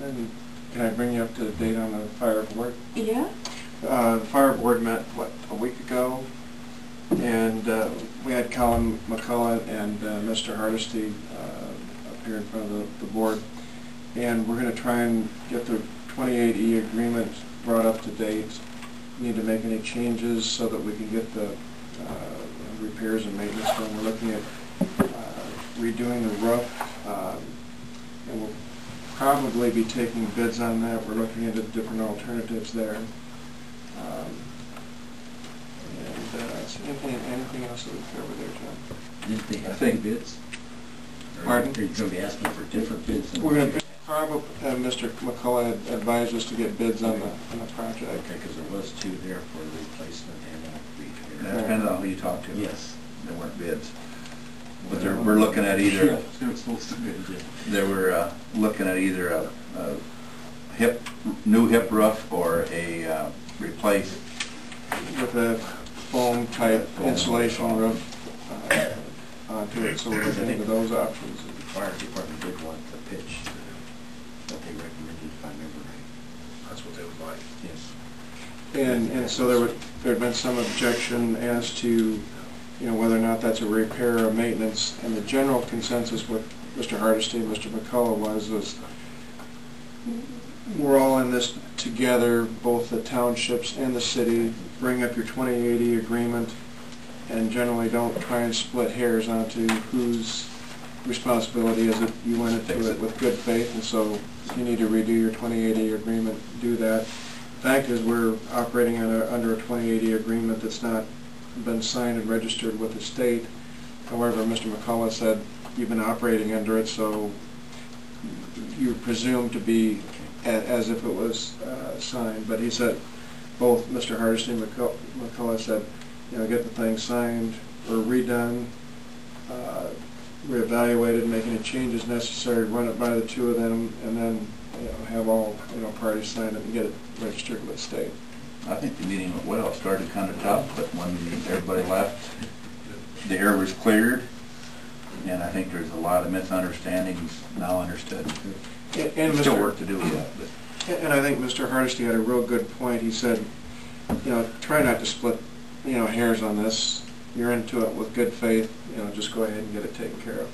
And can I bring you up to date on the fire board? Yeah. The fire board met, what, a week ago? And we had Colin McCullough and Mr. Hardesty up here in front of the board. And we're going to try and get the 28E agreement brought up to date. Need to make any changes so that we can get the repairs and maintenance done. We're looking at redoing the roof, and we'll probably be taking bids on that. We're looking into different alternatives there. Anything else that we cover there, John? Did they have any bids? Pardon? Are you going to be asking for different bids? We're going to probably, Mr. McCullough advised us to get bids on the project. Okay, because there was two there for the replacement and the That depended on who you talked to. Yes. There weren't bids. But we're looking at either, they were looking at either a new hip roof or a replace. With a foam type insulation roof onto it, so we're looking into those options. The fire department did want the pitch that they recommended, if I remember right. That's what they would like. Yes. And so there had been some objection as to, whether or not that's a repair or maintenance. And the general consensus with Mr. Hardesty and Mr. McCullough was we're all in this together, both the townships and the city. Bring up your 2080 agreement, and generally don't try and split hairs onto whose responsibility is it. You went into it with good faith, and so if you need to redo your 2080 agreement, do that. The fact is, we're operating under a 2080 agreement that's not been signed and registered with the state. However, Mr. McCullough said you've been operating under it, so you're presumed to be as if it was signed. But he said, both Mr. Hardesty and McCullough said, get the thing signed or redone, reevaluated, make any changes necessary, run it by the two of them, and then have all parties sign it and get it registered with the state. I think the meeting went well. It started kind of tough, but when everybody left, the air was cleared, and I think there's a lot of misunderstandings now understood. And still work to do yet. And I think Mr. Hardesty had a real good point. He said, try not to split, hairs on this. You're into it with good faith. Just go ahead and get it taken care of.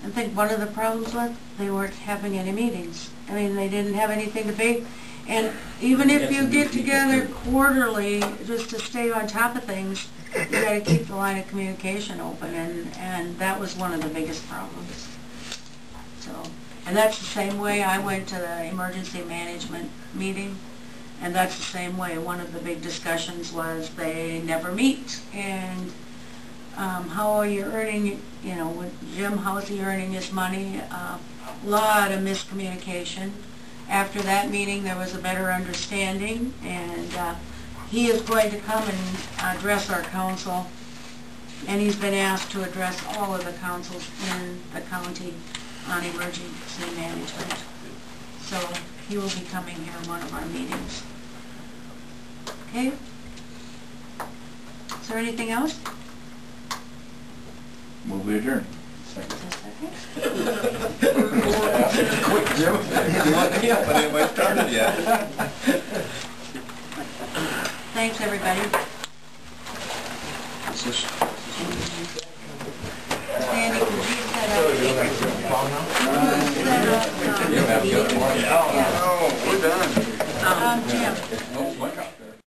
I think one of the problems was they weren't having any meetings. I mean, they didn't have anything to pay. And even if you get together quarterly just to stay on top of things, you got to keep the line of communication open, and that was one of the biggest problems. So, and that's the same way I went to the emergency management meeting, and that's the same way. One of the big discussions was they never meet, and how are you earning, with Jim, how is he earning his money? A lot of miscommunication. After that meeting, there was a better understanding, and he is going to come and address our council, and he's been asked to address all of the councils in the county on emergency management. So he will be coming here in one of our meetings. Okay? Is there anything else? Move we adjourn. Second. Quick, Jim. Yeah, but anybody started yet. Thanks, everybody. Sandy, could you set up? Oh, we're done. Jim.